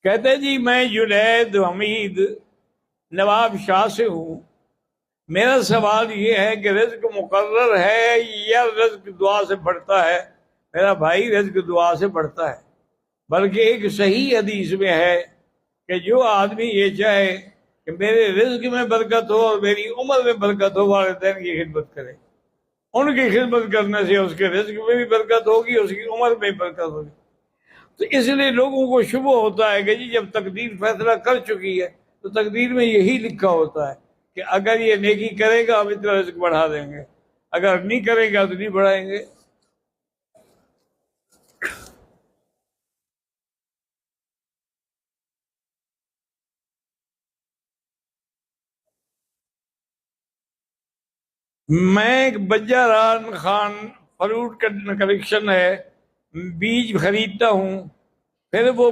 कहते जी मैं जुनैद हमीद नवाब शाह से हूँ। मेरा सवाल ये है कि रिज्क मुकर्रर है या रिज्क दुआ से बढ़ता है। मेरा भाई रिज्क दुआ से बढ़ता है, बल्कि एक सही हदीस में है कि जो आदमी ये चाहे कि मेरे रिज्क में बरकत हो और मेरी उम्र में बरकत हो, वालिदैन की खिदमत करे। उनकी खिदमत करने से उसके रिज्क में भी बरकत होगी, उसकी उम्र में भी बरकत होगी। तो इसलिए लोगों को शुबह होता है कि जी जब तकदीर फैसला कर चुकी है तो तकदीर में यही लिखा होता है कि अगर ये नेकी करेगा हम इतना रिस्क बढ़ा देंगे, अगर नहीं करेगा तो नहीं बढ़ाएंगे। मैं एक बज्जारान खान फ्रूट का कलेक्शन है, बीज खरीदता हूँ, फिर वो